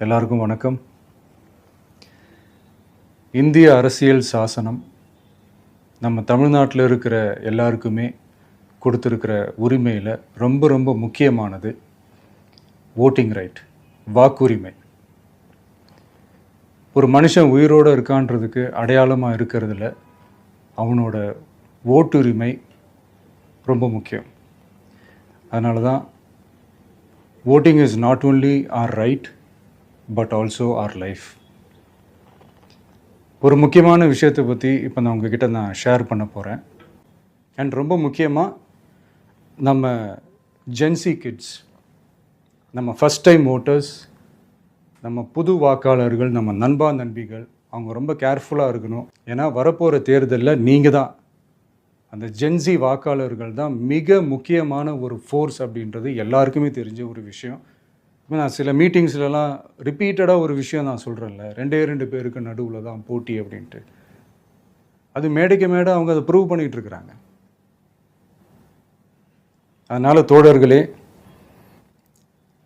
எல்லாருக்கும் வணக்கம். இந்திய அரசியல் சாசனம் நம்ம தமிழ்நாட்டில் இருக்கிற எல்லாருக்குமே கொடுத்துருக்கிற உரிமையில் ரொம்ப ரொம்ப முக்கியமானது ஓட்டிங் ரைட், வாக்குரிமை. ஒரு மனுஷன் உயிரோடு இருக்கான்றதுக்கு அடையாளமாக இருக்கிறதுல அவனோட ஓட்டுரிமை ரொம்ப முக்கியம். அதனால தான் voting is not only our right but also our life. ஒரு முக்கியமான விஷயத்தை பற்றி இப்போ நான் உங்ககிட்ட ஷேர் பண்ண போகிறேன். அண்ட் ரொம்ப முக்கியமாக நம்ம ஜென்சி கிட்ஸ், நம்ம ஃபஸ்ட் டைம் ஓட்டர்ஸ், நம்ம புது வாக்காளர்கள், நம்ம நண்பா நண்பிகள், அவங்க ரொம்ப கேர்ஃபுல்லாக இருக்கணும். ஏன்னா வரப்போகிற தேர்தலில் நீங்கள் தான், அந்த ஜென்சி வாக்காளர்கள் தான் மிக முக்கியமான ஒரு ஃபோர்ஸ் அப்படின்றது எல்லாருக்குமே தெரிஞ்ச ஒரு விஷயம். இப்போ நான் சில மீட்டிங்ஸ்லலாம் ரிப்பீட்டடாக ஒரு விஷயம் நான் சொல்கிறேன்ல, ரெண்டு பேருக்கு நடுவில் தான் போட்டி அப்படின்ட்டு. அது மேடைக்கு மேடை அவங்க அதை ப்ரூவ் பண்ணிகிட்டு இருக்கிறாங்க. அதனால் தோழர்களே,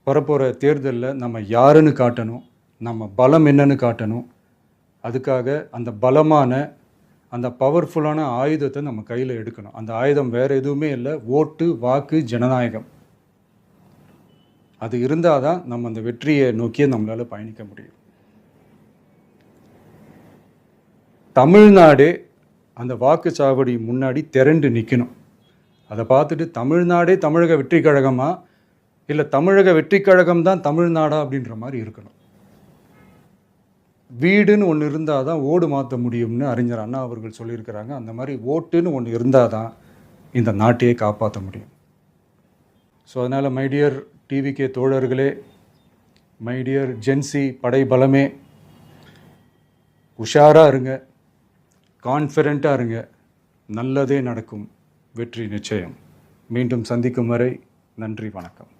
வரப்போகிற தேர்தலில் நம்ம யாருன்னு காட்டணும், நம்ம பலம் என்னன்னு காட்டணும். அதுக்காக அந்த பலமான, அந்த பவர்ஃபுல்லான ஆயுதத்தை நம்ம கையில் எடுக்கணும். அந்த ஆயுதம் வேறு எதுவுமே இல்லை, ஓட்டு, வாக்கு, ஜனநாயகம். அது இருந்தால் தான் நம்ம அந்த வெற்றியை நோக்கியே நம்மளால் பயணிக்க முடியும். தமிழ்நாடே அந்த வாக்குச்சாவடி முன்னாடி திரண்டு நிற்கணும். அதை பார்த்துட்டு தமிழ்நாடே தமிழக வெற்றி கழகமா இல்லை தமிழக வெற்றி கழகம் தான் தமிழ்நாடா அப்படின்ற மாதிரி இருக்கணும். வீடுன்னு ஒன்று இருந்தால் தான் ஓடு மாற்ற முடியும்னு அறிஞர் அண்ணா அவர்கள் சொல்லியிருக்கிறாங்க. அந்த மாதிரி ஓட்டுன்னு ஒன்று இருந்தால் தான் இந்த நாட்டையே காப்பாற்ற முடியும். ஸோ அதனால் மை டியர் டிவிகே தோழர்களே, மை டியர் ஜென்சி படை பலமே, உஷாராக இருங்க, கான்ஃபிடெண்ட்டாக இருங்க. நல்லதே நடக்கும், வெற்றி நிச்சயம். மீண்டும் சந்திக்கும் வரை நன்றி, வணக்கம்.